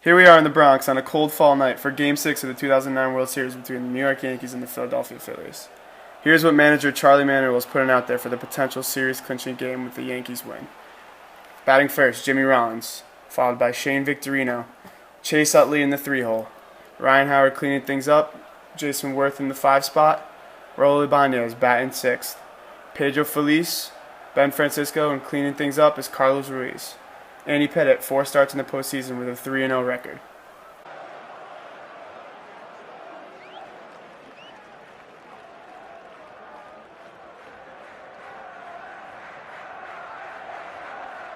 Here we are in the Bronx on a cold fall night for Game 6 of the 2009 World Series between the New York Yankees and the Philadelphia Phillies. Here's what manager Charlie Manuel was putting out there for the potential series-clinching game with the Yankees win. Batting first, Jimmy Rollins, followed by Shane Victorino, Chase Utley in the 3-hole, Ryan Howard cleaning things up, Jason Worth in the 5 spot, Raul Ibanez batting 6th, Pedro Feliz, Ben Francisco, and cleaning things up is Carlos Ruiz. Andy Pettitte, 4 starts in the postseason with a 3-0 record.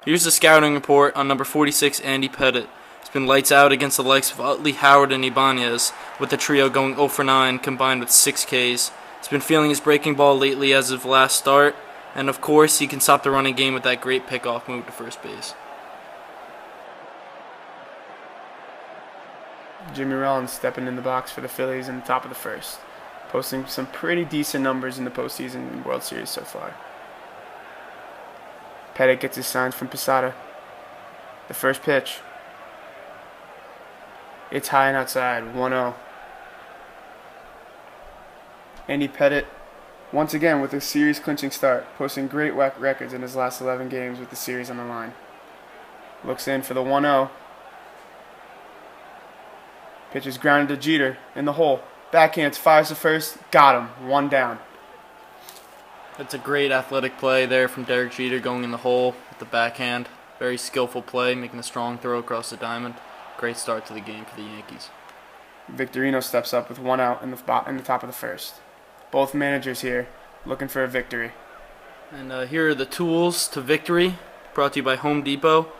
Here's the scouting report on number 46, Andy Pettitte. It's been lights out against the likes of Utley, Howard, and Ibanez, with the trio going 0 for 9 combined with 6 Ks. He's been feeling his breaking ball lately as of last start, and of course he can stop the running game with that great pickoff move to first base. Jimmy Rollins stepping in the box for the Phillies in the top of the first, posting some pretty decent numbers in the postseason and World Series so far. Pettitte gets his signs from Posada. The first pitch. It's high and outside, 1-0. Andy Pettitte, once again with a series-clinching start, posting great records in his last 11 games with the series on the line. Looks in for the 1-0. Pitch is grounded to Jeter in the hole. Backhands, fires to first, got him, 1 down. That's a great athletic play there from Derek Jeter going in the hole with the backhand. Very skillful play, making a strong throw across the diamond. Great start to the game for the Yankees. Victorino steps up with 1 out in the top of the first. Both managers here looking for a victory. And here are the tools to victory, brought to you by Home Depot.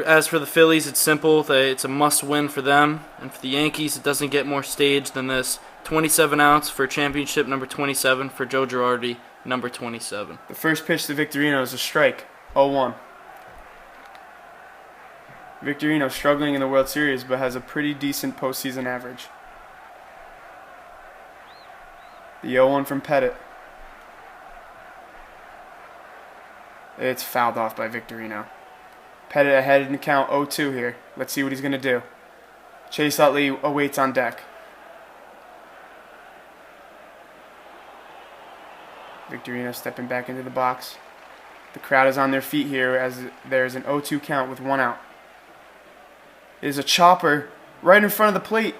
As for the Phillies, it's simple. It's a must-win for them. And for the Yankees, it doesn't get more staged than this. 27 outs for championship number 27 for Joe Girardi, number 27. The first pitch to Victorino is a strike, 0-1. Victorino struggling in the World Series, but has a pretty decent postseason average. The 0-1 from Pettitte. It's fouled off by Victorino. Pettitte ahead in the count 0-2 here. Let's see what he's going to do. Chase Utley awaits on deck. Victorino stepping back into the box. The crowd is on their feet here as there's an 0-2 count with 1 out. It is a chopper right in front of the plate.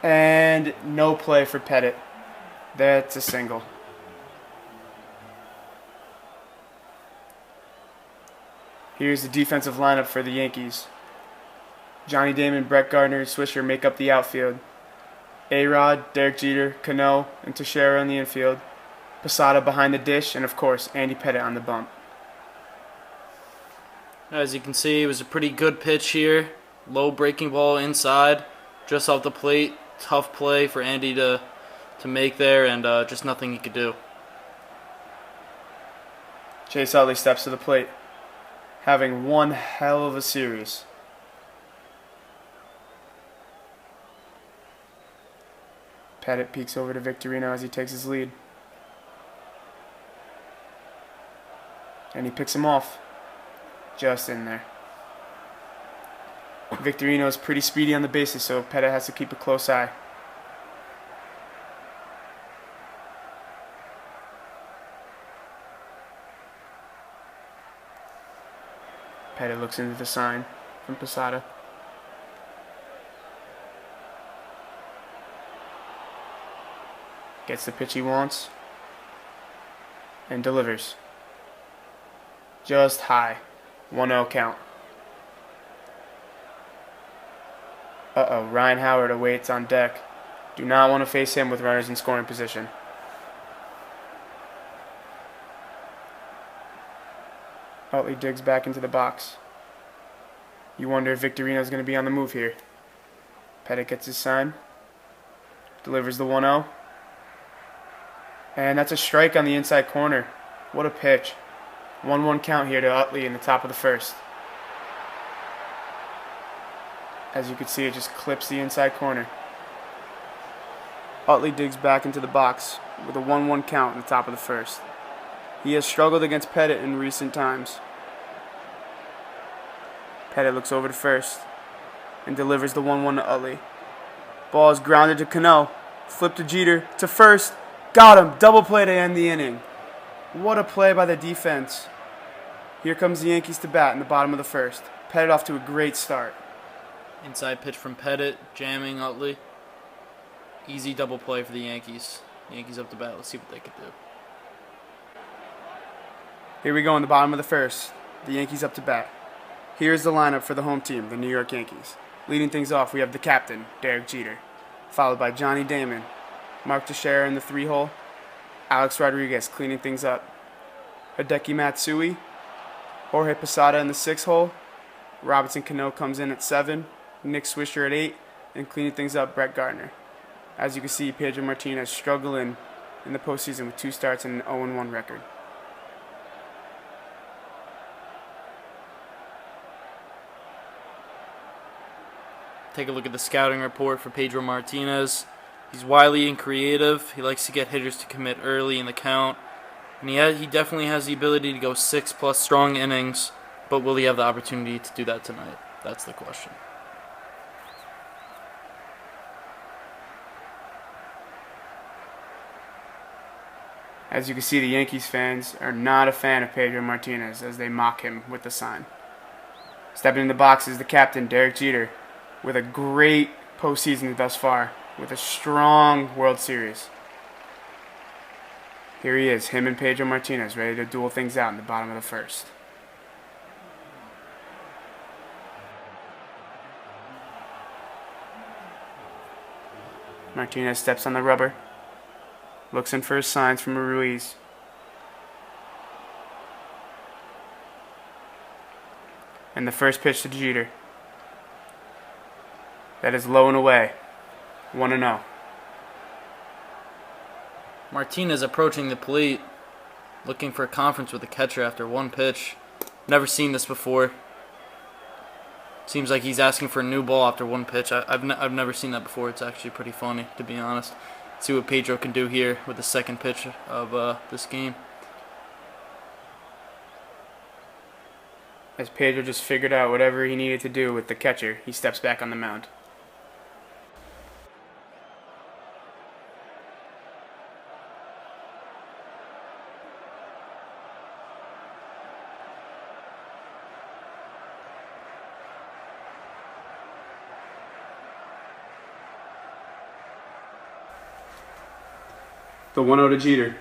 And no play for Pettitte. That's a single. Here's the defensive lineup for the Yankees. Johnny Damon, Brett Gardner, and Swisher make up the outfield. A-Rod, Derek Jeter, Cano, and Teixeira in the infield. Posada behind the dish, and of course, Andy Pettitte on the bump. As you can see, it was a pretty good pitch here. Low breaking ball inside, just off the plate. Tough play for Andy to make there, and just nothing he could do. Chase Utley steps to the plate, having one hell of a series. Pettitte peeks over to Victorino as he takes his lead. And he picks him off. Just in there. Victorino is pretty speedy on the bases, so Pettitte has to keep a close eye. Pettitte looks into the sign from Posada. Gets the pitch he wants. And delivers. Just high. 1-0 count. Ryan Howard awaits on deck. Do not want to face him with runners in scoring position. Utley digs back into the box. You wonder if Victorino's going to be on the move here. Pettitte gets his sign. Delivers the 1-0. And that's a strike on the inside corner. What a pitch. 1-1 count here to Utley in the top of the first. As you can see, it just clips the inside corner. Utley digs back into the box with a 1-1 count in the top of the first. He has struggled against Pettitte in recent times. Pettitte looks over to first. and delivers the 1-1 to Utley. Ball is grounded to Cano. Flip to Jeter. To first. Got him. Double play to end the inning. What a play by the defense. Here comes the Yankees to bat in the bottom of the first. Pettit off to a great start. Inside pitch from Pettit, jamming Utley. Easy double play for the Yankees. Yankees up to bat. Let's see what they can do. Here we go in the bottom of the first. The Yankees up to bat. Here's the lineup for the home team, the New York Yankees. Leading things off, we have the captain, Derek Jeter, followed by Johnny Damon, Mark Teixeira in the 3-hole, Alex Rodriguez cleaning things up, Hideki Matsui, Jorge Posada in the 6-hole, Robinson Cano comes in at 7, Nick Swisher at 8, and cleaning things up, Brett Gardner. As you can see, Pedro Martinez struggling in the postseason with 2 starts and an 0-1 record. Take a look at the scouting report for Pedro Martinez. He's wily and creative. He likes to get hitters to commit early in the count. And he definitely has the ability to go 6+ strong innings, but will he have the opportunity to do that tonight? That's the question. As you can see, the Yankees fans are not a fan of Pedro Martinez as they mock him with the sign. Stepping in the box is the captain, Derek Jeter, with a great postseason thus far, with a strong World Series. Here he is, him and Pedro Martinez, ready to duel things out in the bottom of the first. Martinez steps on the rubber, looks in for his signs from Ruiz. And the first pitch to Jeter. That is low and away. 1-0. Martinez approaching the plate, looking for a conference with the catcher after one pitch. Never seen this before. Seems like he's asking for a new ball after one pitch. I've never seen that before. It's actually pretty funny, to be honest. Let's see what Pedro can do here with the second pitch of this game. As Pedro just figured out whatever he needed to do with the catcher, he steps back on the mound. The 1-0 to Jeter.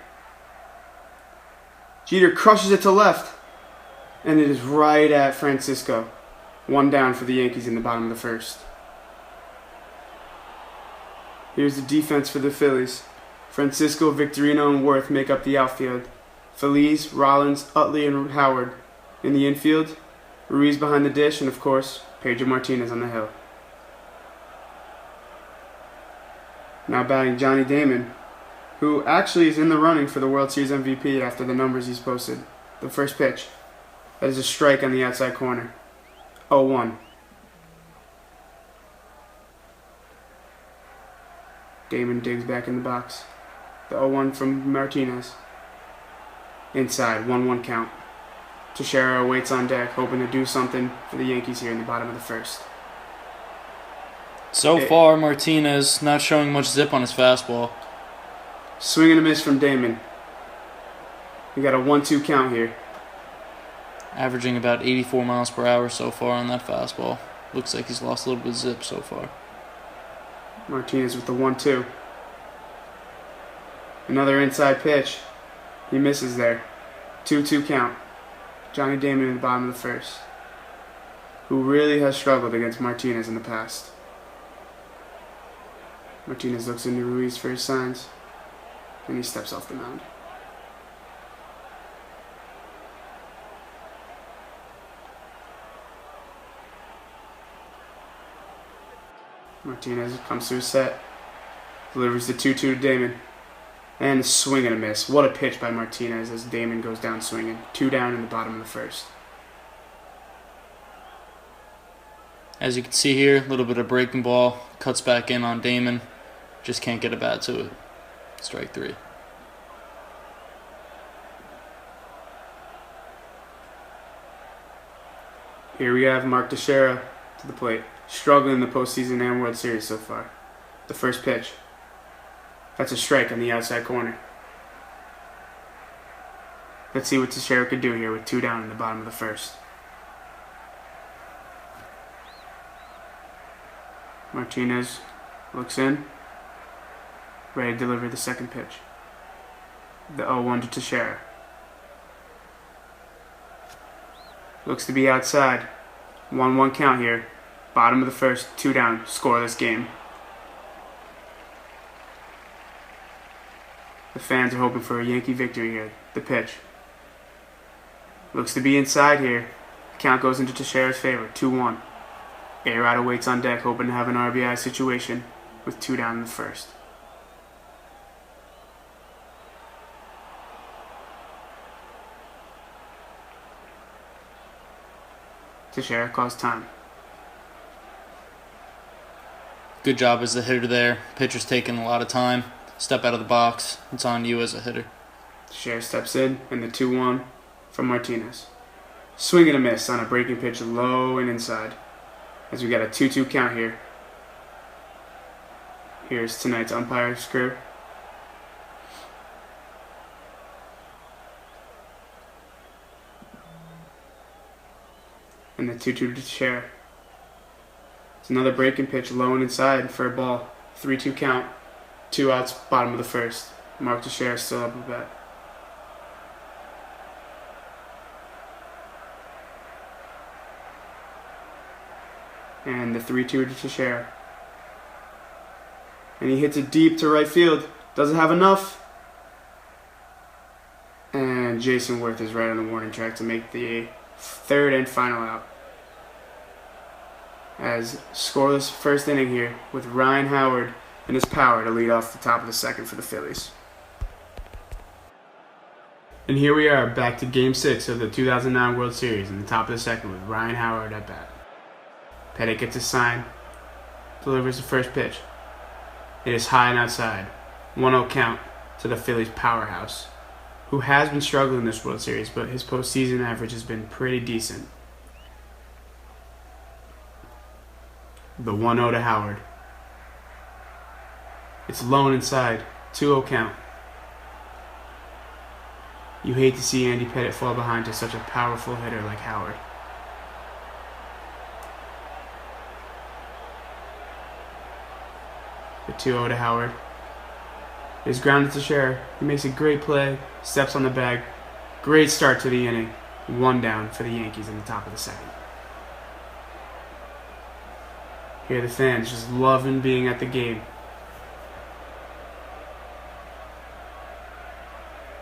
Jeter crushes it to left, and it is right at Francisco. 1 down for the Yankees in the bottom of the first. Here's the defense for the Phillies. Francisco, Victorino, and Worth make up the outfield. Feliz, Rollins, Utley, and Howard in the infield. Ruiz behind the dish, and of course, Pedro Martinez on the hill. Now batting Johnny Damon, who actually is in the running for the World Series MVP after the numbers he's posted. The first pitch. That is a strike on the outside corner. 0-1. Damon digs back in the box. The 0-1 from Martinez. Inside, 1-1 count. Teixeira waits on deck, hoping to do something for the Yankees here in the bottom of the first. So far, Martinez not showing much zip on his fastball. Swing and a miss from Damon. We got a 1-2 count here. Averaging about 84 miles per hour so far on that fastball. Looks like he's lost a little bit of zip so far. Martinez with the 1-2. Another inside pitch. He misses there. 2-2 count. Johnny Damon in the bottom of the first, who really has struggled against Martinez in the past. Martinez looks into Ruiz for his signs, and he steps off the mound. Martinez comes to his set, delivers the 2-2 to Damon, and a swing and a miss. What a pitch by Martinez as Damon goes down swinging. 2 down in the bottom of the first. As you can see here, a little bit of breaking ball, cuts back in on Damon, just can't get a bat to it. Strike 3. Here we have Mark Teixeira to the plate. struggling in the postseason and World Series so far. The first pitch. That's a strike on the outside corner. Let's see what Teixeira could do here with 2 down in the bottom of the first. Martinez looks in, ready to deliver the second pitch. The 0-1 to Teixeira. Looks to be outside. 1-1 count here. Bottom of the first, 2 down, scoreless game. The fans are hoping for a Yankee victory here. The pitch. Looks to be inside here. The count goes into Teixeira's favor, 2-1. A-Rod awaits on deck, hoping to have an RBI situation with 2 down in the first. Teixeira calls time. Good job as the hitter there. Pitcher's taking a lot of time. Step out of the box. It's on you as a hitter. Teixeira steps in, and the 2-1 from Martinez. Swing and a miss on a breaking pitch low and inside. As we got a 2-2 count here. Here's tonight's umpire's crew. And the 2-2 to Teixeira. It's another breaking pitch low and inside for a ball. 3-2 count. 2 outs, bottom of the first. Mark Teixeira still up a bat. And the 3-2 to Teixeira. And he hits it deep to right field. Doesn't have enough. And Jason Worth is right on the warning track to make the third and final out. As scoreless first inning here with Ryan Howard and his power to lead off the top of the second for the Phillies. And here we are back to Game 6 of the 2009 World Series in the top of the second with Ryan Howard at bat. Pettit gets his sign, delivers the first pitch. It is high and outside. 1-0 count to the Phillies powerhouse, who has been struggling this World Series, but his postseason average has been pretty decent. The 1-0 to Howard. It's low and inside. 2-0 count. You hate to see Andy Pettit fall behind to such a powerful hitter like Howard. The 2-0 to Howard. It is grounded to Teixeira. He makes a great play, steps on the bag. Great start to the inning. 1 down for the Yankees in the top of the second. Here the fans just loving being at the game.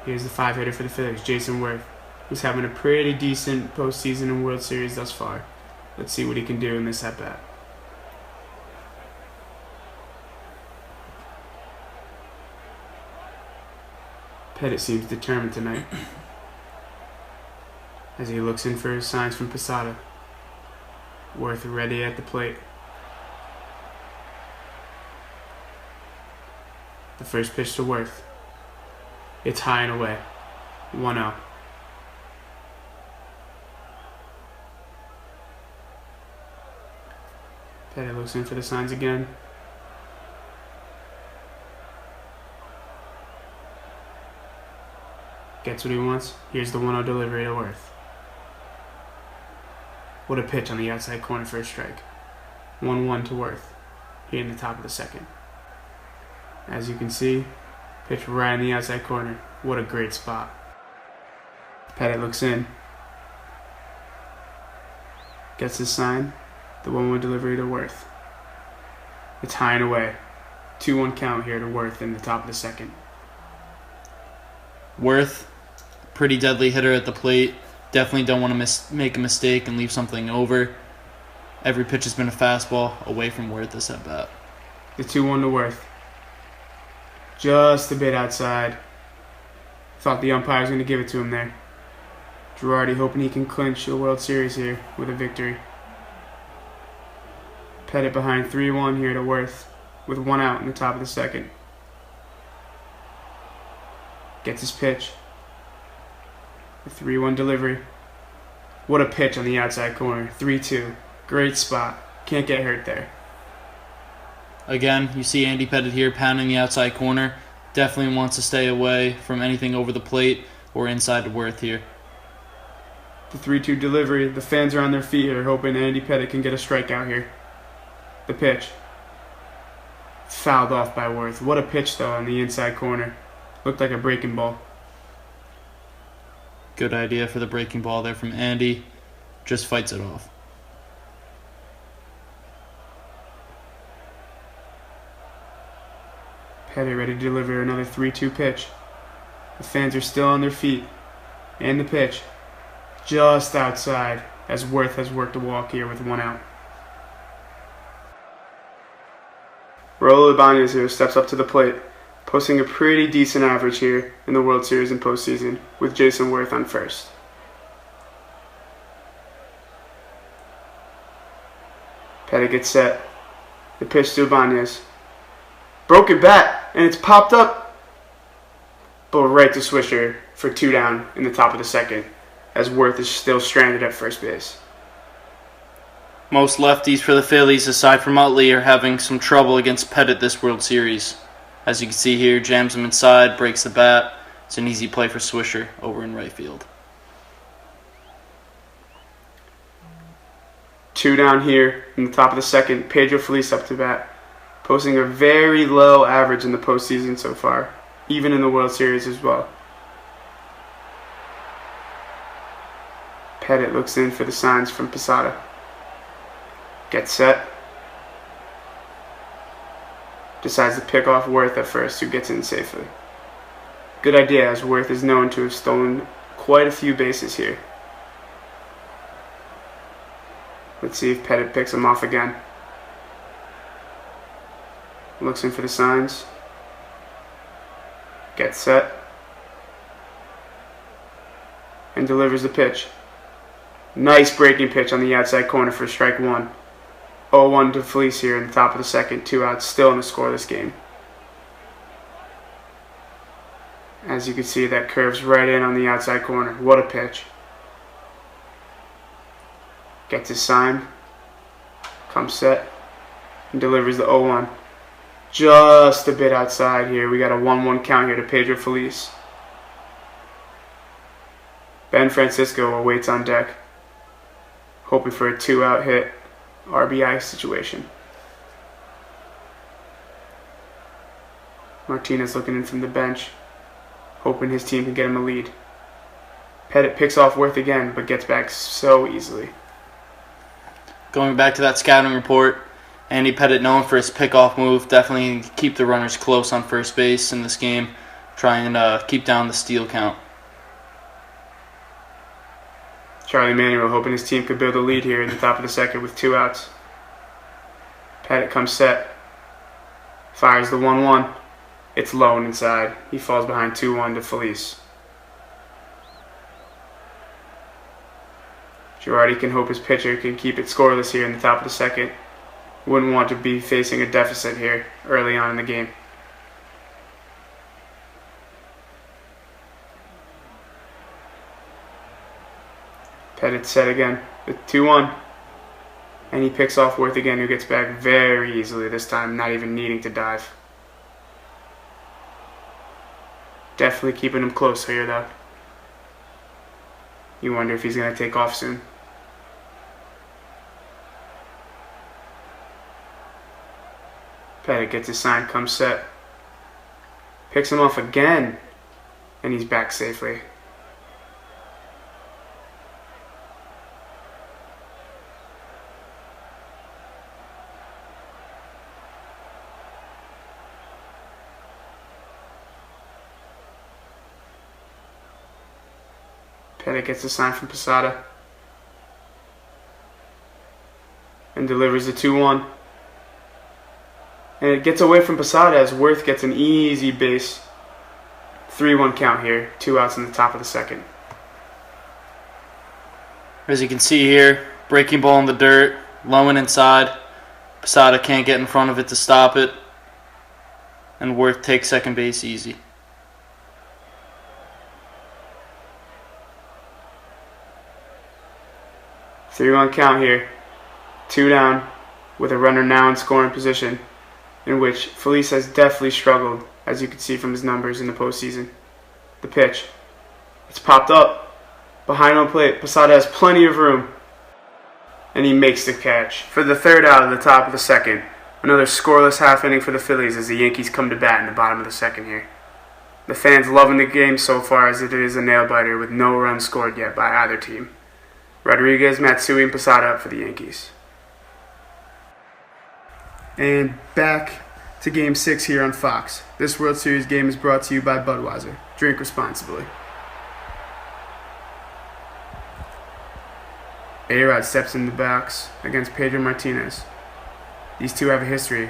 Here's the 5-hitter for the Phillies, Jason Worth, who's having a pretty decent postseason and World Series thus far. Let's see what he can do in this at-bat. Pettit seems determined tonight as he looks in for his signs from Posada. Worth ready at the plate. The first pitch to Worth. It's high and away. 1-0. Pettit looks in for the signs again. Gets what he wants. Here's the 1-0 delivery to Worth. What a pitch on the outside corner for a strike. 1-1 to Worth here in the top of the second. As you can see, pitch right in the outside corner. What a great spot. Pettit looks in. Gets his sign. The 1-1 delivery to Worth. It's high and away. 2-1 count here to Worth in the top of the second. Worth, pretty deadly hitter at the plate. Definitely don't want to make a mistake and leave something over. Every pitch has been a fastball away from Worth this at bat. The 2-1 to Worth. Just a bit outside. Thought the umpire was going to give it to him there. Girardi hoping he can clinch the World Series here with a victory. Pettit behind 3-1 here to Worth with 1 out in the top of the second. Gets his pitch. The 3-1 delivery. What a pitch on the outside corner. 3-2. Great spot. Can't get hurt there. Again, you see Andy Pettitte here pounding the outside corner. Definitely wants to stay away from anything over the plate or inside to Worth here. The 3-2 delivery. The fans are on their feet here, hoping Andy Pettitte can get a strikeout here. The pitch. Fouled off by Worth. What a pitch, though, on the inside corner. Looked like a breaking ball. Good idea for the breaking ball there from Andy. Just fights it off. Pettitte ready to deliver another 3-2 pitch. The fans are still on their feet. And the pitch. Just outside, as Worth has worked a walk here with 1 out. Raul Ibanez here steps up to the plate, posting a pretty decent average here in the World Series and postseason, with Jason Worth on first. Pettitte gets set. The pitch to Ibanez. Broken bat, and it's popped up. But right to Swisher for 2 down in the top of the second, as Worth is still stranded at first base. Most lefties for the Phillies, aside from Utley, are having some trouble against Pettitte this World Series. As you can see here, jams him inside, breaks the bat. It's an easy play for Swisher over in right field. 2 down here in the top of the second. Pedro Feliz up to bat, posting a very low average in the postseason so far, even in the World Series as well. Pettitte looks in for the signs from Posada. Gets set. Decides to pick off Worth at first, who gets in safely. Good idea, as Worth is known to have stolen quite a few bases here. Let's see if Pettitte picks him off again. Looks in for the signs. Gets set. And delivers the pitch. Nice breaking pitch on the outside corner for strike 1. 0-1 to Feliz here in the top of the second. 2 outs, still in the scoreless game. As you can see, that curves right in on the outside corner. What a pitch. Gets his sign. Comes set. And delivers the 0-1. Just a bit outside here. We got a 1-1 count here to Pedro Feliz. Ben Francisco awaits on deck, hoping for a 2-out hit RBI situation. Martinez looking in from the bench, hoping his team can get him a lead. Pettitte picks off Worth again, but gets back so easily. Going back to that scouting report, Andy Pettitte, known for his pickoff move, definitely keep the runners close on first base in this game. Try and keep down the steal count. Charlie Manuel hoping his team could build a lead here in the top of the second with 2 outs. Pettitte comes set. Fires the 1-1. It's low and inside. He falls behind 2-1 to Feliz. Girardi can hope his pitcher can keep it scoreless here in the top of the second. Wouldn't want to be facing a deficit here early on in the game. Pettitte set again with 2-1. And he picks off Worth again, who gets back very easily this time, not even needing to dive. Definitely keeping him close here, though. You wonder if he's going to take off soon. Pettitte gets his sign, comes set. Picks him off again. And he's back safely. Pettitte gets a sign from Posada and delivers the 2-1. And it gets away from Posada as Worth gets an easy base. 3-1 count here. 2 outs in the top of the second. As you can see here, breaking ball in the dirt, low and inside. Posada can't get in front of it to stop it. And Worth takes second base easy. Three-one count here. 2 down. with a runner now in scoring position, in which Feliz has definitely struggled, as you can see from his numbers in the postseason. The pitch. It's popped up. Behind home plate, Posada has plenty of room, and he makes the catch. For the third out of the top of the second, another scoreless half inning for the Phillies as the Yankees come to bat in the bottom of the second here. The fans loving the game so far as it is a nail-biter with no runs scored yet by either team. Rodriguez, Matsui, and Posada up for the Yankees. And back to Game 6 here on Fox. This World Series game is brought to you by Budweiser. Drink responsibly. A-Rod steps in the box against Pedro Martinez. These two have a history.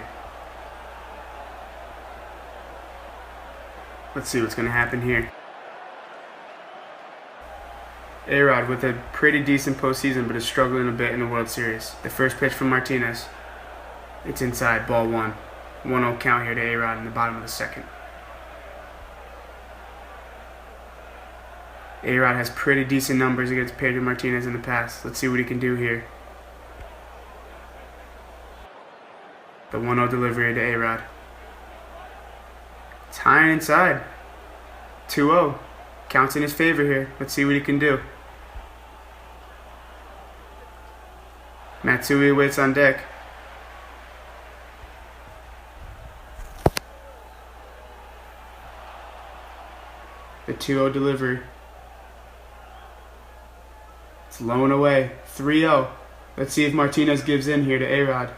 Let's see what's going to happen here. A-Rod with a pretty decent postseason, but is struggling a bit in the World Series. The first pitch from Martinez. It's inside, ball one. 1-0 count here to A-Rod in the bottom of the second. A-Rod has pretty decent numbers against Pedro Martinez in the past. Let's see what he can do here. The 1-0 delivery to A-Rod. It's high and inside. 2-0. Counts in his favor here. Let's see what he can do. Matsui waits on deck. The 2-0 delivery. It's low and away. 3-0. Let's see if Martinez gives in here to A-Rod.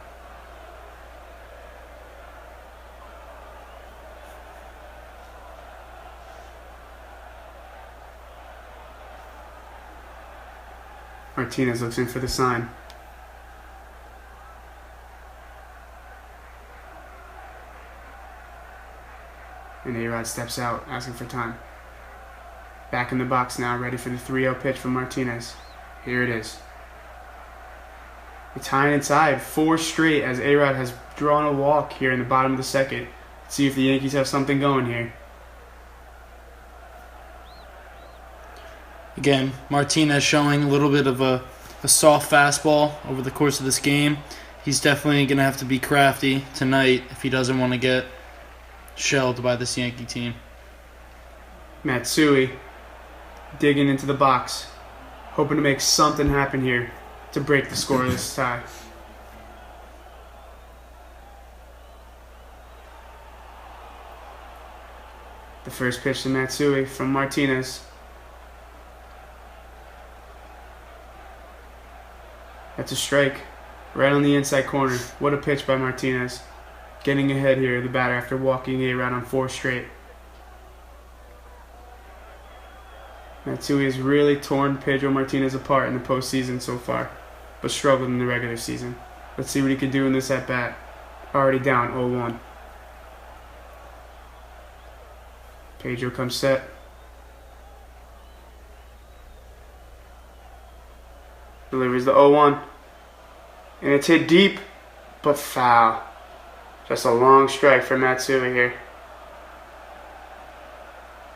Martinez looks in for the sign. And A-Rod steps out, asking for time. Back in the box now, ready for the 3-0 pitch from Martinez. Here it is. It's high and inside, 4 straight as A-Rod has drawn a walk here in the bottom of the second. Let's see if the Yankees have something going here. Again, Martinez showing a little bit of a soft fastball over the course of this game. He's definitely going to have to be crafty tonight if he doesn't want to get shelled by this Yankee team. Matsui digging into the box, hoping to make something happen here to break the scoreless tie. The first pitch to Matsui from Martinez. That's a strike, right on the inside corner. What a pitch by Martinez. Getting ahead here, the batter, after walking A-Rod on 4 straight. Matsui has really torn Pedro Martinez apart in the postseason so far, but struggled in the regular season. Let's see what he can do in this at-bat. Already down 0-1. Pedro comes set. Delivers the 0-1. And it's hit deep, but foul. Just a long strike for Matsui here.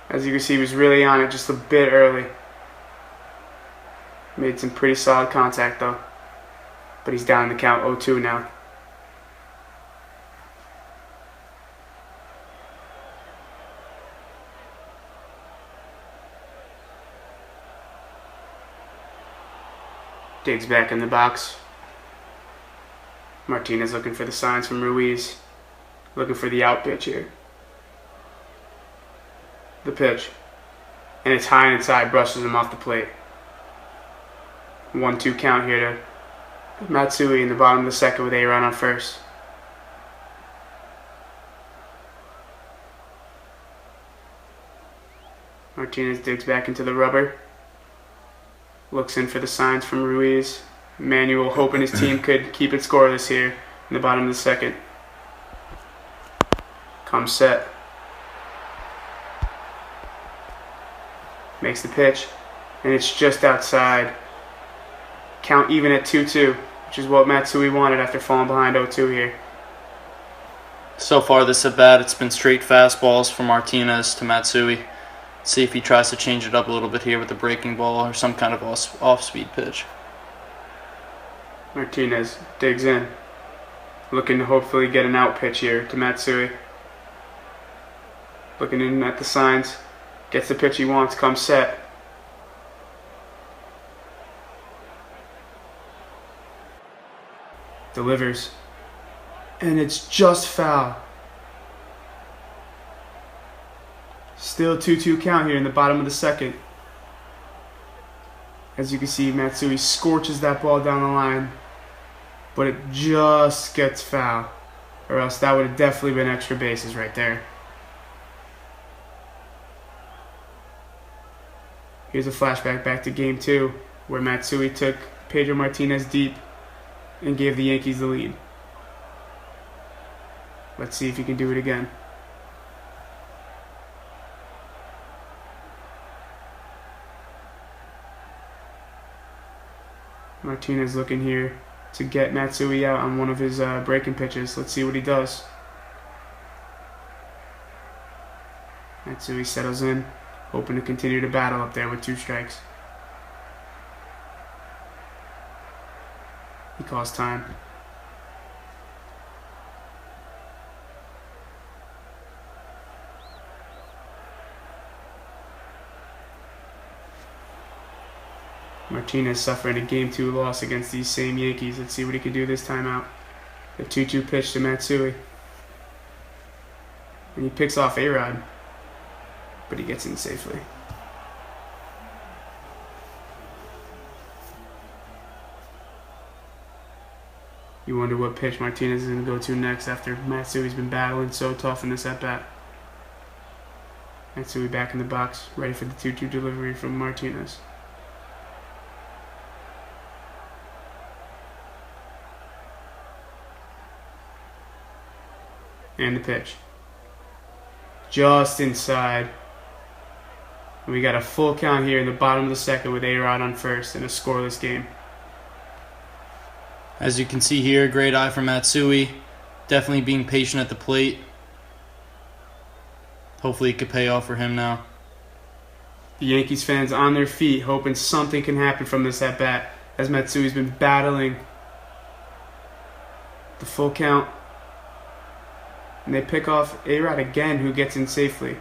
As you can see, he was really on it just a bit early. Made some pretty solid contact though. But he's down in the count 0-2 now. Diggs back in the box. Martinez looking for the signs from Ruiz. Looking for the out pitch here. The pitch. And it's high and inside, brushes him off the plate. 1-2 count here to Matsui in the bottom of the second with A-Rod on first. Martinez digs back into the rubber. Looks in for the signs from Ruiz. Manuel hoping his team could keep it scoreless here in the bottom of the second. Comes set. Makes the pitch. And it's just outside. Count even at 2-2, which is what Matsui wanted after falling behind 0-2 here. So far this at-bat, it's been straight fastballs from Martinez to Matsui. See if he tries to change it up a little bit here with a breaking ball or some kind of off-speed pitch. Martinez digs in. looking to hopefully get an out pitch here to Matsui. Looking in at the signs, gets the pitch he wants, comes set. Delivers. And it's just foul. Still 2-2 count here in the bottom of the second. As you can see, Matsui scorches that ball down the line, but it just gets foul, or else that would have definitely been extra bases right there. Here's a flashback back to Game 2, where Matsui took Pedro Martinez deep and gave the Yankees the lead. Let's see if he can do it again. Martinez looking here to get Matsui out on one of his breaking pitches. Let's see what he does. Matsui settles in, hoping to continue to battle up there with 2 strikes. He calls time. Martinez suffering a Game 2 loss against these same Yankees. Let's see what he can do this time out. The 2-2 pitch to Matsui. And he picks off A-Rod, but he gets in safely. You wonder what pitch Martinez is going to go to next after Matsui's been battling so tough in this at-bat. Matsui back in the box, ready for the 2-2 delivery from Martinez. And the pitch. Just inside. And we got a full count here in the bottom of the second with A-Rod on first in a scoreless game. As you can see here, great eye from Matsui. Definitely being patient at the plate. Hopefully it could pay off for him now. The Yankees fans on their feet, hoping something can happen from this at-bat, as Matsui's been battling. The full count. And they pick off A-Rod again, who gets in safely.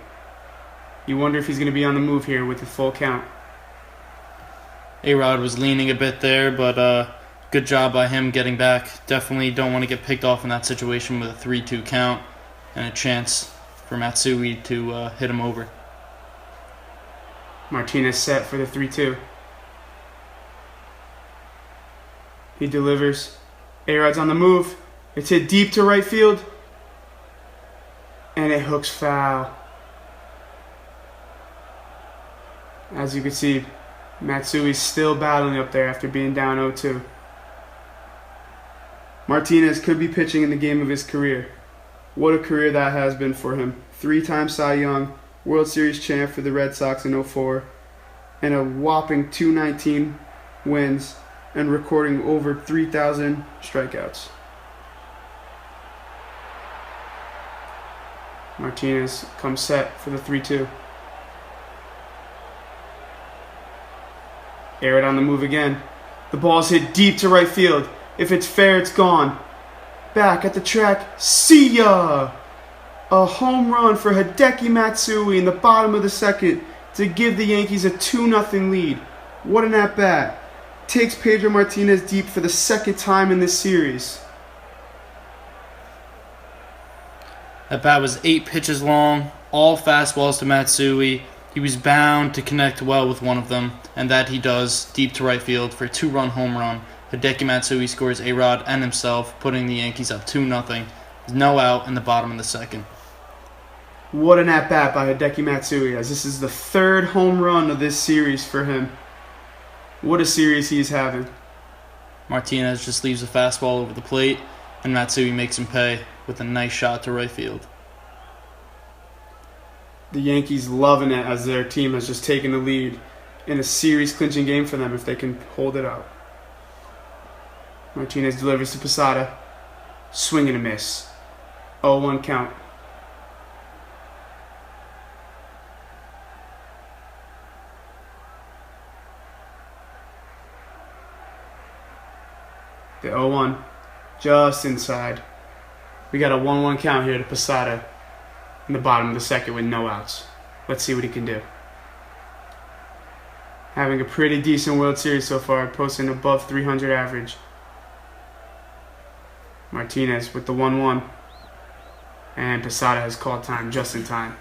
You wonder if he's going to be on the move here with the full count. A-Rod was leaning a bit there, but good job by him getting back. Definitely don't want to get picked off in that situation with a 3-2 count and a chance for Matsui to hit him over. Martinez set for the 3-2. He delivers. A-Rod's on the move. It's hit deep to right field. And it hooks foul. As you can see, Matsui's still battling up there after being down 0-2. Martinez could be pitching in the game of his career. What a career that has been for him. 3-time Cy Young, World Series champ for the Red Sox in 2004, and a whopping 219 wins and recording over 3,000 strikeouts. Martinez comes set for the 3-2. A-Rod on the move again. The ball's hit deep to right field. If it's fair, it's gone. Back at the track. See ya! A home run for Hideki Matsui in the bottom of the second to give the Yankees a 2-0 lead. What an at-bat. Takes Pedro Martinez deep for the second time in this series. That bat was 8 pitches long, all fastballs to Matsui. He was bound to connect well with one of them, and that he does, deep to right field for a 2-run home run. Hideki Matsui scores A-Rod and himself, putting the Yankees up 2-0. There's no out in the bottom of the second. What an at-bat by Hideki Matsui, as this is the 3rd home run of this series for him. What a series he's having. Martinez just leaves a fastball over the plate, and Matsui makes him pay with a nice shot to right field. The Yankees loving it as their team has just taken the lead in a series-clinching game for them if they can hold it out. Martinez delivers to Posada. Swing and a miss. 0-1 count. The 0-1 just inside. We got a 1-1 count here to Posada in the bottom of the second with no outs. Let's see what he can do. Having a pretty decent World Series so far, posting above 300 average. Martinez with the 1-1. And Posada has called time just in time.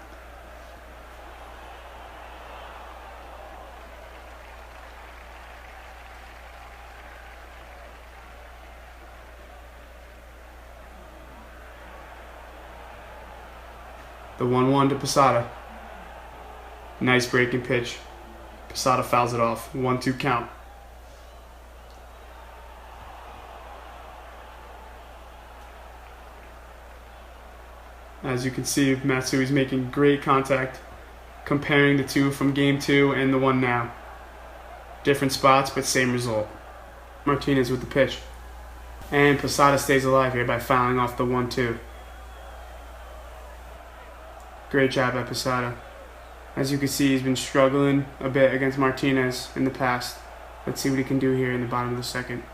The 1-1 to Posada. Nice breaking pitch. Posada fouls it off. 1-2 count. As you can see, Matsui's making great contact, comparing the two from game 2 and the one now. Different spots, but same result. Martinez with the pitch. And Posada stays alive here by fouling off the 1-2. Great job by Posada. As you can see, he's been struggling a bit against Martinez in the past. Let's see what he can do here in the bottom of the second.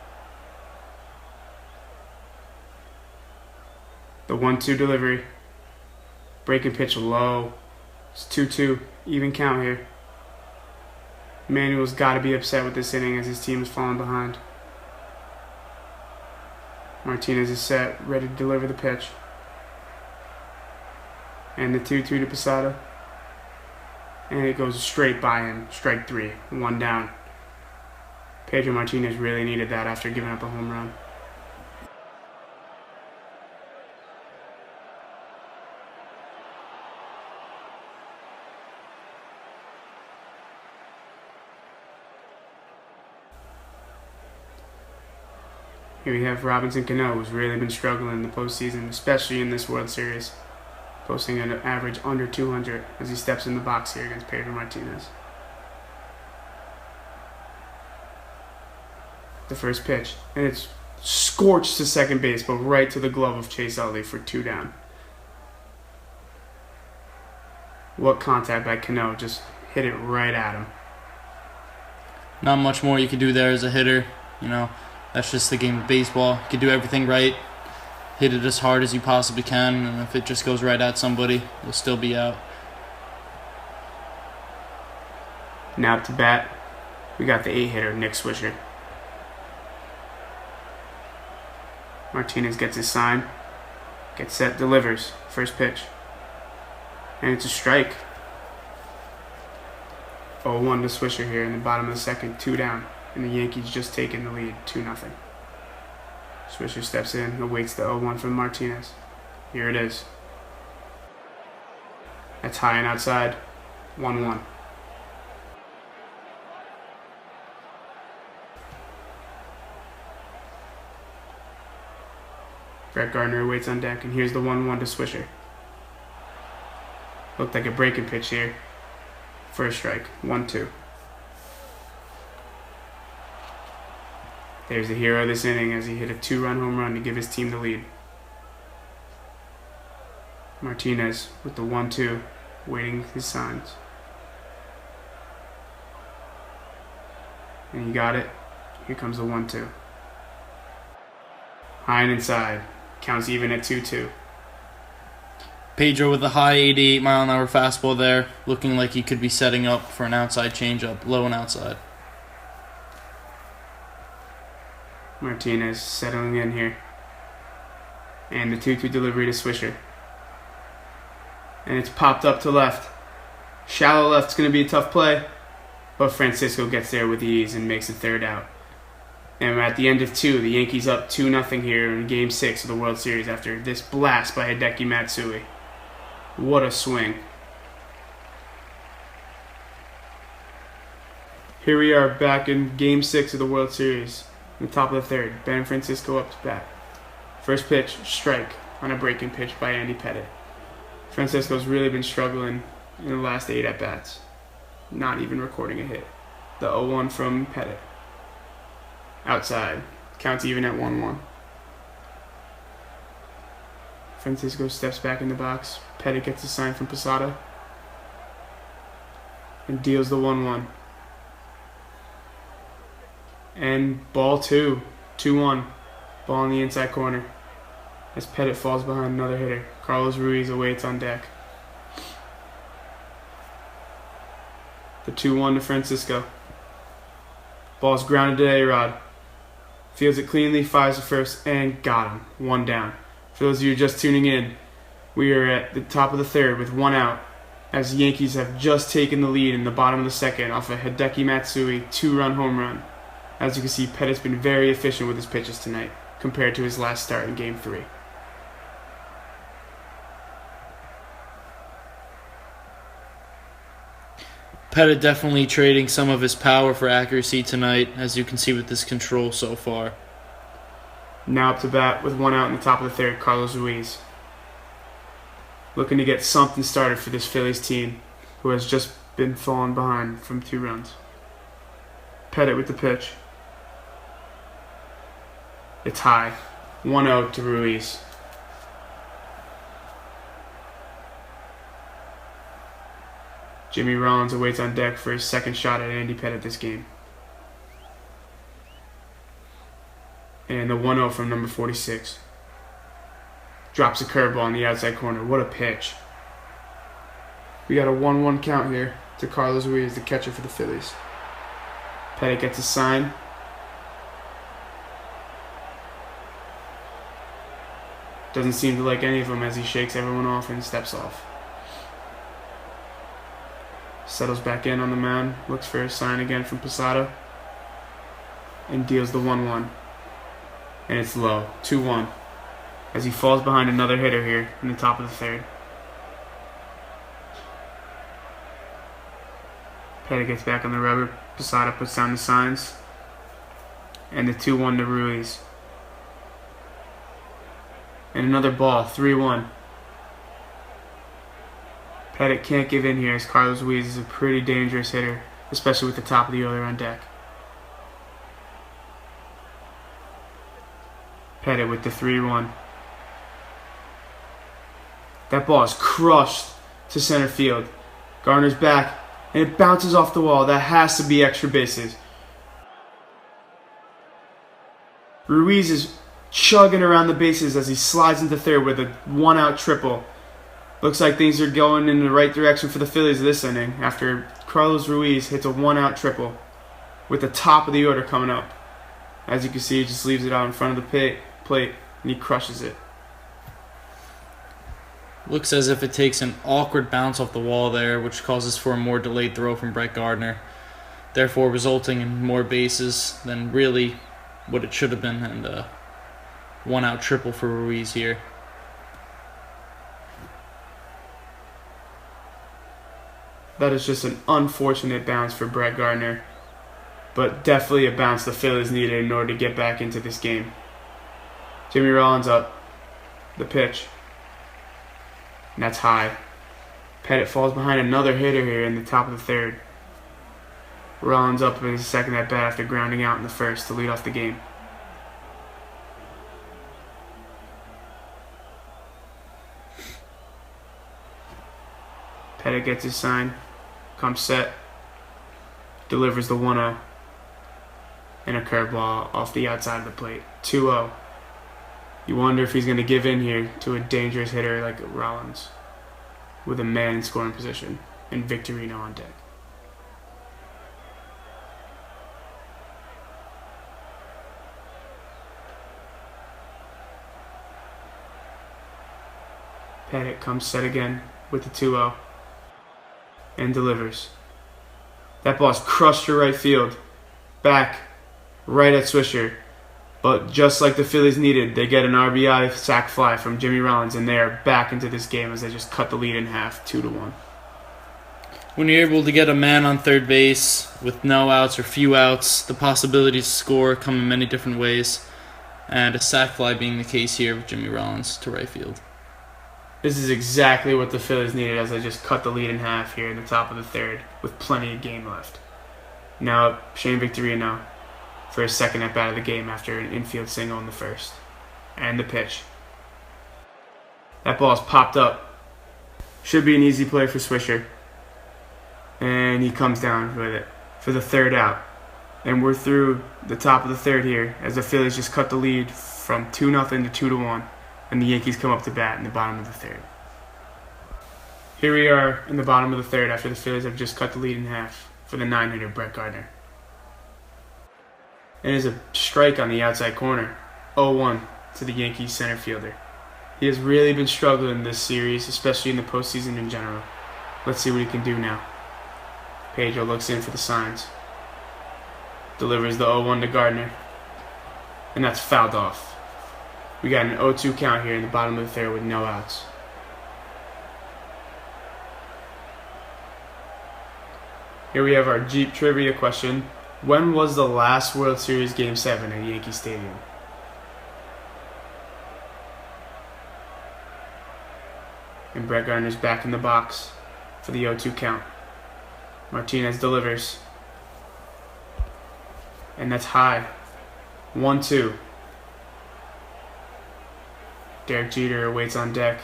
The 1-2 delivery. Breaking pitch low. It's 2-2. Even count here. Manuel's got to be upset with this inning as his team is falling behind. Martinez is set, ready to deliver the pitch. And the 2-2 to Posada. And it goes straight by him. Strike 3. 1 down. Pedro Martinez really needed that after giving up a home run. Here we have Robinson Cano, who's really been struggling in the postseason, especially in this World Series, posting an average under 200 as he steps in the box here against Pedro Martinez. The first pitch, and it's scorched to second base, but right to the glove of Chase Utley for 2 down. What contact by Cano, just hit it right at him. Not much more you can do there as a hitter, That's just the game of baseball. You can do everything right, hit it as hard as you possibly can, and if it just goes right at somebody, you'll still be out. Now up to bat, we got the 8-hitter, Nick Swisher. Martinez gets his sign, gets set, delivers, first pitch. And it's a strike. 0-1 to Swisher here in the bottom of the second, 2 down. And the Yankees just taking the lead, 2-0. Swisher steps in, awaits the 0-1 from Martinez. Here it is. That's high and outside, 1-1. Brett Gardner awaits on deck, and here's the 1-1 to Swisher. Looked like a breaking pitch here. First strike, 1-2. There's the hero of this inning as he hit a 2-run home run to give his team the lead. Martinez with the 1-2, waiting his signs. And he got it. Here comes the 1-2. High and inside. Counts even at 2-2. Pedro with a high 88-mile-an-hour fastball there, looking like he could be setting up for an outside changeup, low and outside. Martinez settling in here. And the 2-2 delivery to Swisher. And it's popped up to left. Shallow left's going to be a tough play, but Francisco gets there with ease and makes the third out. And at the end of 2, the Yankees up 2-0 here in Game 6 of the World Series after this blast by Hideki Matsui. What a swing. Here we are back in Game 6 of the World Series. In the top of the third, Ben Francisco up to bat. First pitch, strike on a breaking pitch by Andy Pettitte. Francisco's really been struggling in the last 8 at-bats, not even recording a hit. The 0-1 from Pettitte. Outside, counts even at 1-1. Francisco steps back in the box. Pettitte gets a sign from Posada and deals the 1-1. And ball 2, 2-1. Ball in the inside corner. as Pettit falls behind another hitter. Carlos Ruiz awaits on deck. The 2-1 to Francisco. Ball's grounded to A-Rod. Fields it cleanly, fires to first, and got him. 1 down. For those of you just tuning in, we are at the top of the third with 1 out, as the Yankees have just taken the lead in the bottom of the second off a Hideki Matsui 2-run home run. As you can see, Pettit's been very efficient with his pitches tonight compared to his last start in Game 3. Pettit definitely trading some of his power for accuracy tonight, as you can see with this control so far. Now up to bat with 1 out in the top of the third, Carlos Ruiz. Looking to get something started for this Phillies team, who has just been falling behind from 2 runs. Pettit with the pitch. It's high. 1-0 to Ruiz. Jimmy Rollins awaits on deck for his second shot at Andy Pettit this game. And the 1-0 from number 46. Drops a curveball on the outside corner. What a pitch. We got a 1-1 count here to Carlos Ruiz, the catcher for the Phillies. Pettit gets a sign. Doesn't seem to like any of them as he shakes everyone off and steps off. Settles back in on the mound, looks for a sign again from Posada, and deals the 1-1. And it's low, 2-1, as he falls behind another hitter here in the top of the third. Pettit gets back on the rubber, Posada puts down the signs, and the 2-1 to Ruiz. And another ball, 3-1. Pettit can't give in here as Carlos Ruiz is a pretty dangerous hitter, especially with the top of the order on deck. Pettit with the 3-1. That ball is crushed to center field. Garner's back, and it bounces off the wall. That has to be extra bases. Ruiz is chugging around the bases as he slides into third with a 1-out triple. Looks like things are going in the right direction for the Phillies this inning after Carlos Ruiz hits a 1-out triple with the top of the order coming up. As you can see, he just leaves it out in front of the plate and he crushes it. Looks as if it takes an awkward bounce off the wall there, which causes for a more delayed throw from Brett Gardner, therefore resulting in more bases than really what it should have been, and a 1-out triple for Ruiz here. That is just an unfortunate bounce for Brett Gardner, but definitely a bounce the Phillies needed in order to get back into this game. Jimmy Rollins up, the pitch, and that's high. Pettit falls behind another hitter here in the top of the third. Rollins up in his second at bat after grounding out in the first to lead off the game. Pettit gets his sign, comes set, delivers the 1-0, and a curveball off the outside of the plate. 2-0. You wonder if he's going to give in here to a dangerous hitter like Rollins with a man in scoring position and Victorino on deck. Pettit comes set again with the 2-0 and delivers. That ball's crushed to right field. Back, right at Swisher. But just like the Phillies needed, they get an RBI sac fly from Jimmy Rollins, and they are back into this game as they just cut the lead in half, 2-1. When you're able to get a man on third base with no outs or few outs, the possibilities to score come in many different ways, and a sac fly being the case here with Jimmy Rollins to right field. This is exactly what the Phillies needed as they just cut the lead in half here in the top of the third with plenty of game left. Now Shane Victorino for his second at bat of the game after an infield single in the first. And the pitch. That ball's popped up. Should be an easy play for Swisher. And he comes down with it for the third out. And we're through the top of the third here as the Phillies just cut the lead from 2-0 to 2-1. and the Yankees come up to bat in the bottom of the third. Here we are in the bottom of the third after the Phillies have just cut the lead in half for the 9-hitter Brett Gardner. And it is a strike on the outside corner, 0-1 to the Yankees center fielder. He has really been struggling this series, especially in the postseason in general. Let's see what he can do now. Pedro looks in for the signs. Delivers the 0-1 to Gardner. And that's fouled off. We got an 0-2 count here in the bottom of the third with no outs. Here we have our Jeep trivia question. When was the last World Series Game 7 at Yankee Stadium? And Brett Gardner's back in the box for the 0-2 count. Martinez delivers. And that's high. 1-2. Derek Jeter waits on deck.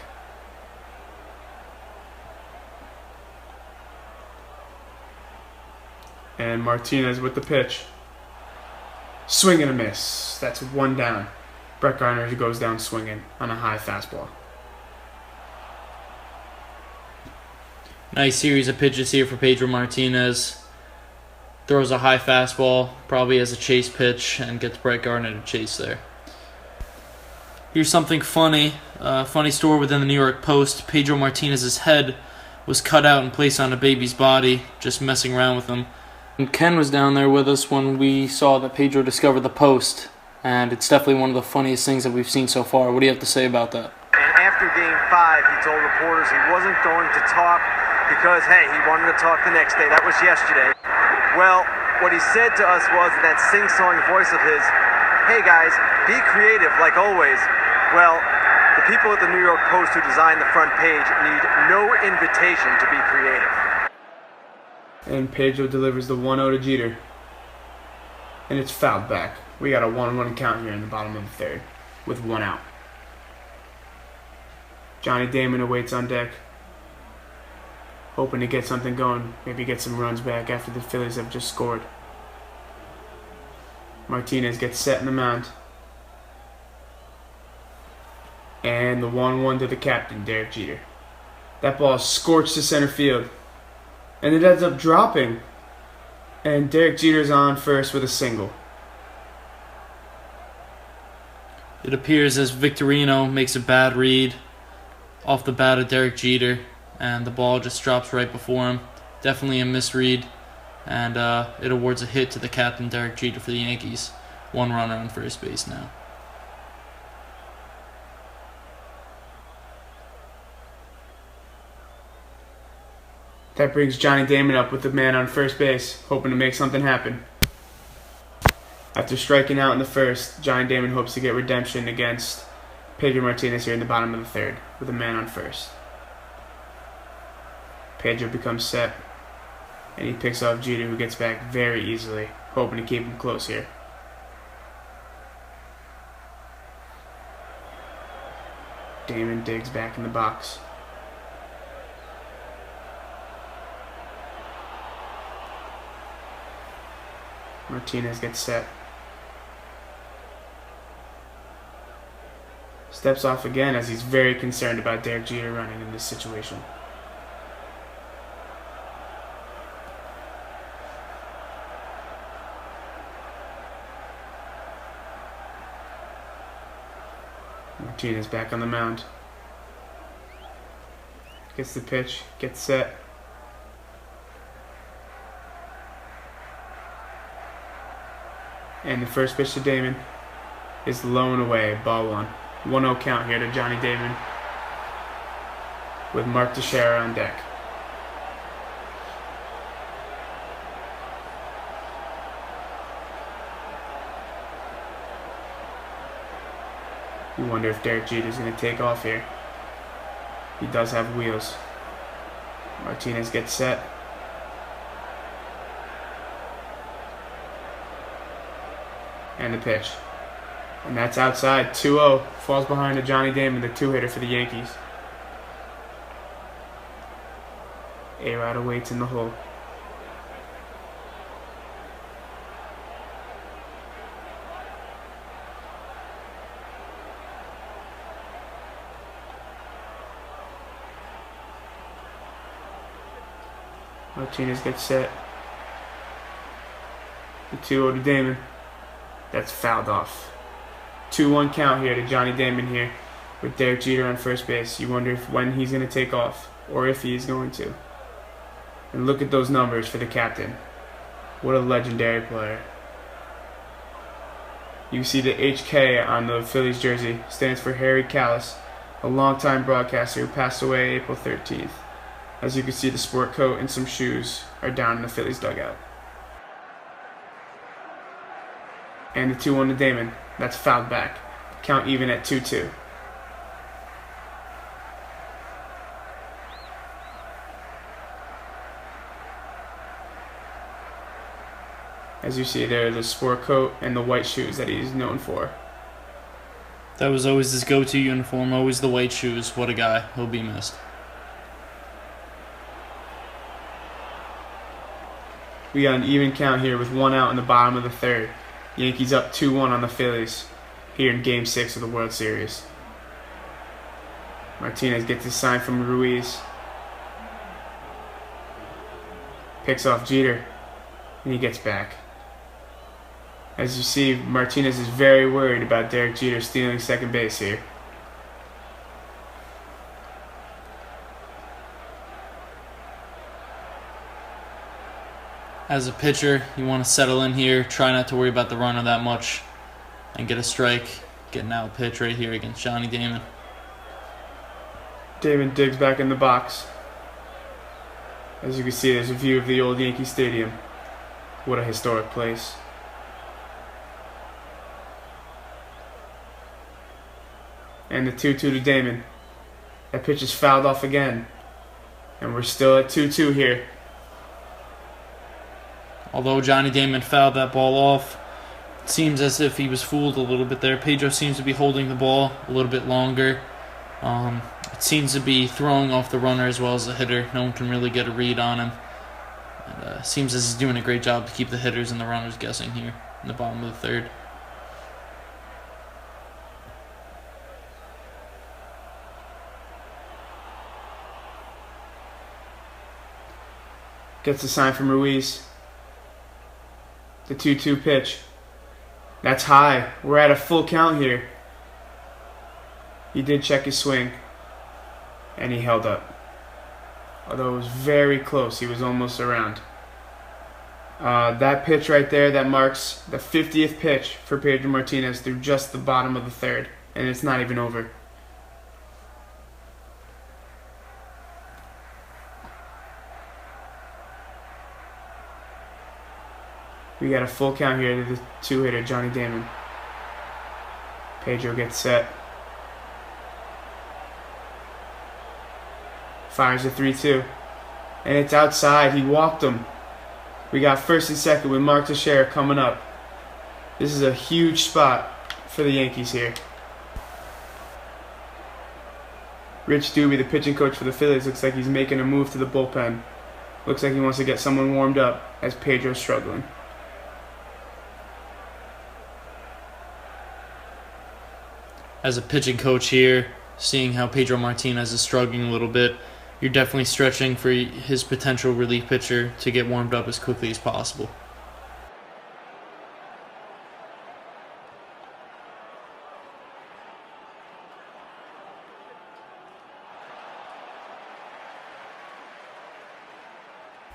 And Martinez with the pitch. Swing and a miss. That's one down. Brett Gardner goes down swinging on a high fastball. Nice series of pitches here for Pedro Martinez. Throws a high fastball, probably as a chase pitch, and gets Brett Gardner to chase there. Here's something funny. Funny story within the New York Post. Pedro Martinez's head was cut out and placed on a baby's body, just messing around with him. And Ken was down there with us when we saw that Pedro discovered the post, and it's definitely one of the funniest things that we've seen so far. What do you have to say about that? And after Game 5, he told reporters he wasn't going to talk because, hey, he wanted to talk the next day. That was yesterday. Well, what he said to us was in that sing-song voice of his, hey guys, be creative like always. Well, the people at the New York Post who designed the front page need no invitation to be creative. And Pedro delivers the 1-0 to Jeter. And it's fouled back. We got a 1-1 count here in the bottom of the third with one out. Johnny Damon awaits on deck, hoping to get something going, maybe get some runs back after the Phillies have just scored. Martinez gets set in the mound. And the 1-1 to the captain, Derek Jeter. That ball is scorched to center field. And it ends up dropping. And Derek Jeter's on first with a single. It appears as Victorino makes a bad read off the bat of Derek Jeter, and the ball just drops right before him. Definitely a misread, and it awards a hit to the captain, Derek Jeter, for the Yankees. One runner on first base now. That brings Johnny Damon up with the man on first base, hoping to make something happen. After striking out in the first, Johnny Damon hopes to get redemption against Pedro Martinez here in the bottom of the third with a man on first. Pedro becomes set, and he picks off Jeter, who gets back very easily, hoping to keep him close here. Damon digs back in the box. Martinez gets set. Steps off again as he's very concerned about Derek Jeter running in this situation. Martinez back on the mound. Gets the pitch, gets set. And the first pitch to Damon is low and away, ball one. 1-0 count here to Johnny Damon with Mark Teixeira on deck. You wonder if Derek Jeter is going to take off here. He does have wheels. Martinez gets set. And the pitch. And that's outside. 2-0. Falls behind to Johnny Damon, the two-hitter for the Yankees. A-Rod awaits in the hole. Martinez gets set. The 2-0 to Damon. That's fouled off. 2-1 count here to Johnny Damon here with Derek Jeter on first base. You wonder when he's going to take off or if he is going to. And look at those numbers for the captain. What a legendary player. You see the HK on the Phillies jersey stands for Harry Callis, a longtime broadcaster who passed away April 13th. As you can see, the sport coat and some shoes are down in the Phillies dugout. And the 2-1 to Damon. That's fouled back. Count even at 2-2. As you see there, the sport coat and the white shoes that he's known for. That was always his go-to uniform, always the white shoes. What a guy. He'll be missed. We got an even count here with 1 out in the bottom of the third. Yankees up 2-1 on the Phillies here in Game 6 of the World Series. Martinez gets his sign from Ruiz. Picks off Jeter, and he gets back. As you see, Martinez is very worried about Derek Jeter stealing second base here. As a pitcher, you want to settle in here, try not to worry about the runner that much, and get a strike. Get an out pitch right here against Johnny Damon. Damon digs back in the box. As you can see, there's a view of the old Yankee Stadium. What a historic place. And the 2-2 to Damon. That pitch is fouled off again. And we're still at 2-2 here. Although Johnny Damon fouled that ball off, it seems as if he was fooled a little bit there. Pedro seems to be holding the ball a little bit longer. It seems to be throwing off the runner as well as the hitter. No one can really get a read on him. And seems as he's doing a great job to keep the hitters and the runners guessing here in the bottom of the third. Gets a sign from Ruiz. The 2-2 pitch. That's high. We're at a full count here. He did check his swing. And he held up. Although it was very close. He was almost around. That pitch right there, that marks the 50th pitch for Pedro Martinez through just the bottom of the third. And it's not even over. We got a full count here to the 2-hitter, Johnny Damon. Pedro gets set. Fires a 3-2. And it's outside. He walked him. We got first and second with Mark Teixeira coming up. This is a huge spot for the Yankees here. Rich Doobie, the pitching coach for the Phillies, looks like he's making a move to the bullpen. Looks like he wants to get someone warmed up as Pedro's struggling. As a pitching coach here, seeing how Pedro Martinez is struggling a little bit, you're definitely stretching for his potential relief pitcher to get warmed up as quickly as possible.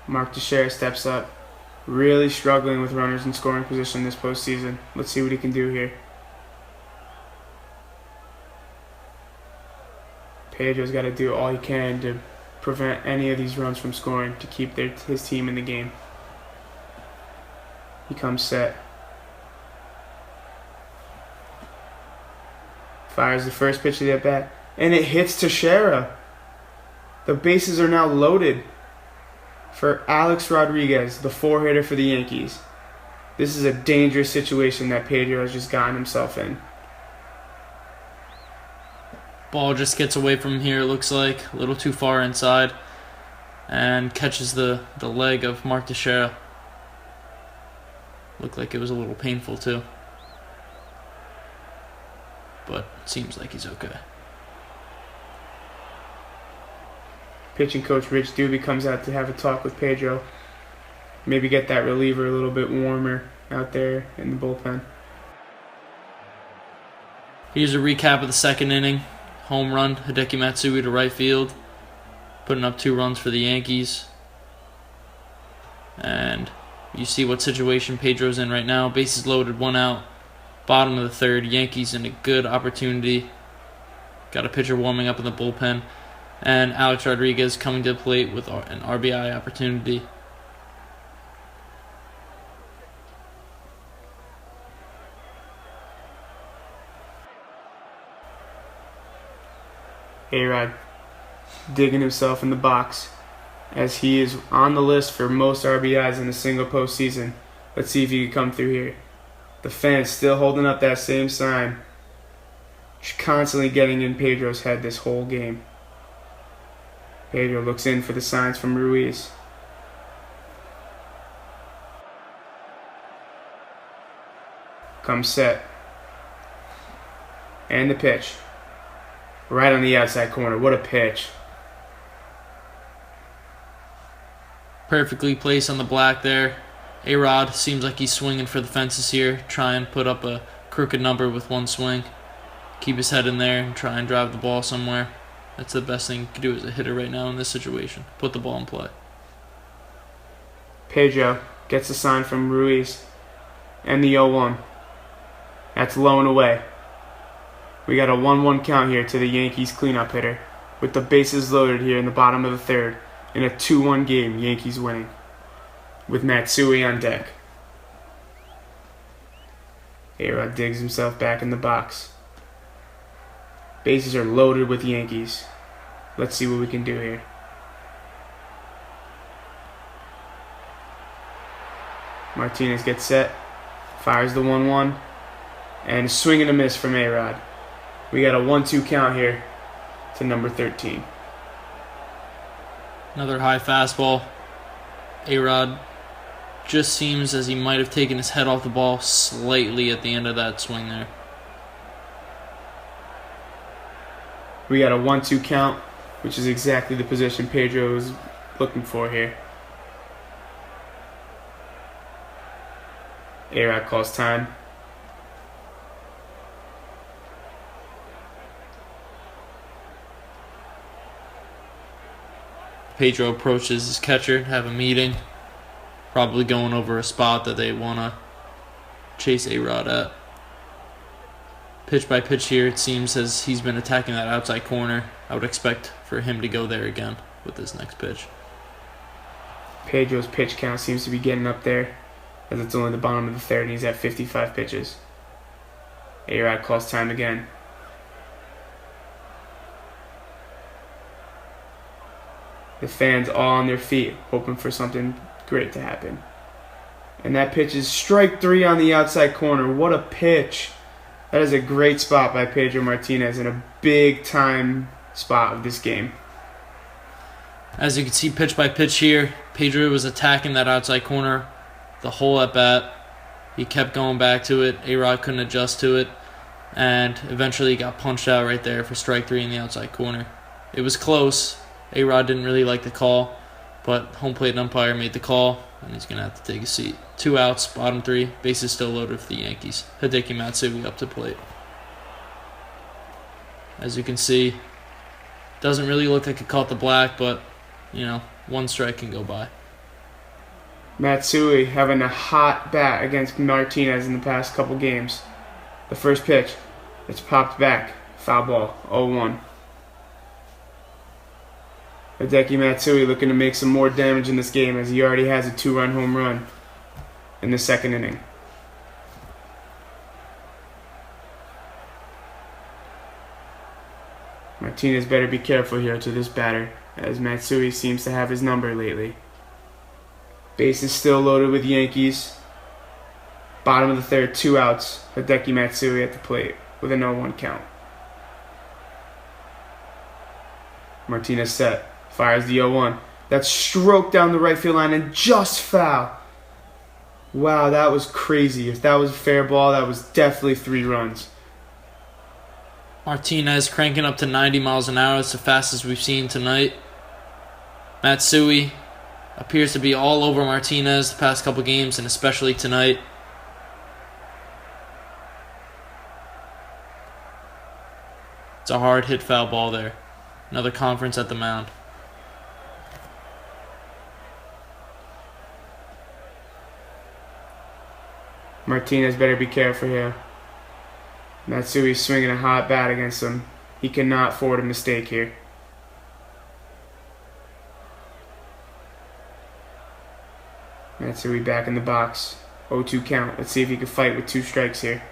Mark Teixeira steps up, really struggling with runners in scoring position this postseason. Let's see what he can do here. Pedro's got to do all he can to prevent any of these runs from scoring to keep his team in the game. He comes set. Fires the first pitch of the at-bat, and it hits Teixeira. The bases are now loaded for Alex Rodriguez, the 4-hitter for the Yankees. This is a dangerous situation that Pedro has just gotten himself in. Ball just gets away from here, it looks like, a little too far inside, and catches the leg of Mark Teixeira. Looked like it was a little painful too. But it seems like he's okay. Pitching coach Rich Doobie comes out to have a talk with Pedro. Maybe get that reliever a little bit warmer out there in the bullpen. Here's a recap of the second inning. Home run, Hideki Matsui to right field, putting up 2 runs for the Yankees. And you see what situation Pedro's in right now. Bases loaded, 1 out. Bottom of the third, Yankees in a good opportunity. Got a pitcher warming up in the bullpen. And Alex Rodriguez coming to the plate with an RBI opportunity. A-Rod digging himself in the box as he is on the list for most RBIs in a single postseason. Let's see if he can come through here. The fans still holding up that same sign. Constantly getting in Pedro's head this whole game. Pedro looks in for the signs from Ruiz. Comes set. And the pitch. Right on the outside corner. What a pitch. Perfectly placed on the black there. A-Rod seems like he's swinging for the fences here. Try and put up a crooked number with one swing. Keep his head in there and try and drive the ball somewhere. That's the best thing you can do as a hitter right now in this situation. Put the ball in play. Pedro gets a sign from Ruiz. And the 0-1. That's low and away. We got a 1-1 count here to the Yankees cleanup hitter. With the bases loaded here in the bottom of the third. In a 2-1 game, Yankees winning. With Matsui on deck. A-Rod digs himself back in the box. Bases are loaded with Yankees. Let's see what we can do here. Martinez gets set. Fires the 1-1. And a swing and a miss from A-Rod. We got a 1-2 count here to number 13. Another high fastball. A-Rod just seems as he might have taken his head off the ball slightly at the end of that swing there. We got a 1-2 count, which is exactly the position Pedro is looking for here. A-Rod calls time. Pedro approaches his catcher, have a meeting. Probably going over a spot that they want to chase A-Rod at. Pitch by pitch here, it seems as he's been attacking that outside corner. I would expect for him to go there again with this next pitch. Pedro's pitch count seems to be getting up there, as it's only the bottom of the third and he's at 55 pitches. A-Rod calls time again. The fans all on their feet, hoping for something great to happen. And that pitch is strike 3 on the outside corner. What a pitch. That is a great spot by Pedro Martinez and a big time spot of this game. As you can see pitch by pitch here, Pedro was attacking that outside corner the whole at bat. He kept going back to it. A-Rod couldn't adjust to it. And eventually he got punched out right there for strike 3 in the outside corner. It was close. A-Rod didn't really like the call, but home plate umpire made the call, and he's going to have to take a seat. 2 outs, bottom 3, bases still loaded for the Yankees. Hideki Matsui up to plate. As you can see, doesn't really look like it caught the black, but, one strike can go by. Matsui having a hot bat against Martinez in the past couple games. The first pitch, it's popped back, foul ball, 0-1. Hideki Matsui looking to make some more damage in this game as he already has a 2-run home run in the second inning. Martinez better be careful here to this batter, as Matsui seems to have his number lately. Base is still loaded with Yankees. Bottom of the third, 2 outs. Hideki Matsui at the plate with a 0-1 count. Martinez set. Fires the 0-1. That's stroked down the right field line and just foul. Wow, that was crazy. If that was a fair ball, that was definitely 3 runs. Martinez cranking up to 90 miles an hour. It's the fastest we've seen tonight. Matsui appears to be all over Martinez the past couple games, and especially tonight. It's a hard hit foul ball there. Another conference at the mound. Martinez better be careful here. Matsui's swinging a hot bat against him. He cannot afford a mistake here. Matsui back in the box. 0-2 count. Let's see if he can fight with 2 strikes here.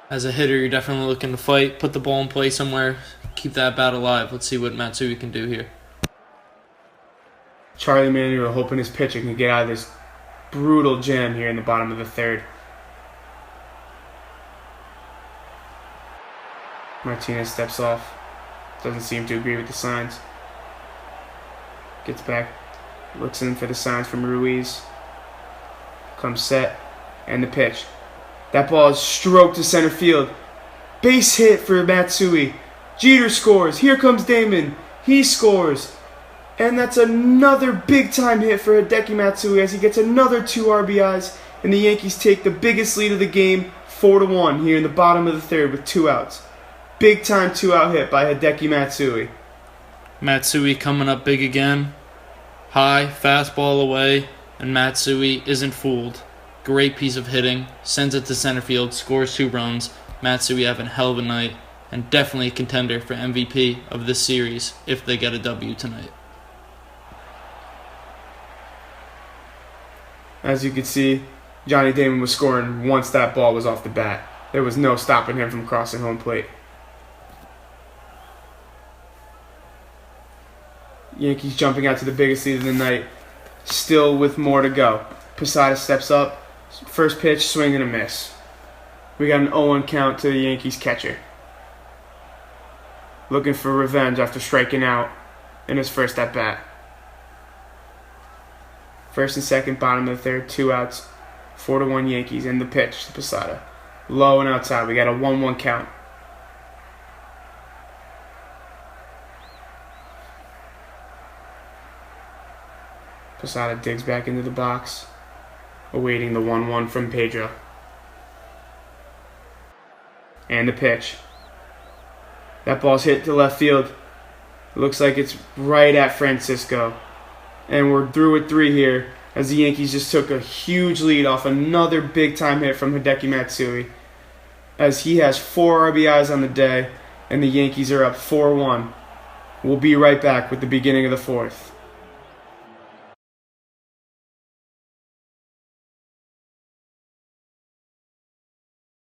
As a hitter, you're definitely looking to fight, put the ball in play somewhere, keep that bat alive. Let's see what Matsui can do here. Charlie Manuel hoping his pitcher can get out of this brutal jam here in the bottom of the 3rd. Martinez steps off. Doesn't seem to agree with the signs. Gets back. Looks in for the signs from Ruiz. Comes set. And the pitch. That ball is stroked to center field. Base hit for Matsui. Jeter scores. Here comes Damon. He scores. And that's another big-time hit for Hideki Matsui as he gets another 2 RBIs. And the Yankees take the biggest lead of the game, 4-1, here in the bottom of the 3rd with 2 outs. Big-time 2-out hit by Hideki Matsui. Matsui coming up big again. High, fastball away, and Matsui isn't fooled. Great piece of hitting, sends it to center field, scores 2 runs. Matsui having a hell of a night, and definitely a contender for MVP of this series if they get a W tonight. As you can see, Johnny Damon was scoring once that ball was off the bat. There was no stopping him from crossing home plate. Yankees jumping out to the biggest lead of the night, still with more to go. Posada steps up. First pitch, swing and a miss. We got an 0-1 count to the Yankees catcher. Looking for revenge after striking out in his first at-bat. First and second, bottom of the 3rd, 2 outs. 4-1 Yankees, and the pitch to Posada. Low and outside. We got a 1-1 count. Posada digs back into the box, awaiting the 1-1 from Pedro. And the pitch. That ball's hit to left field. It looks like it's right at Francisco. And we're through with 3 here as the Yankees just took a huge lead off another big-time hit from Hideki Matsui. As he has 4 RBIs on the day, and the Yankees are up 4-1. We'll be right back with the beginning of the 4th.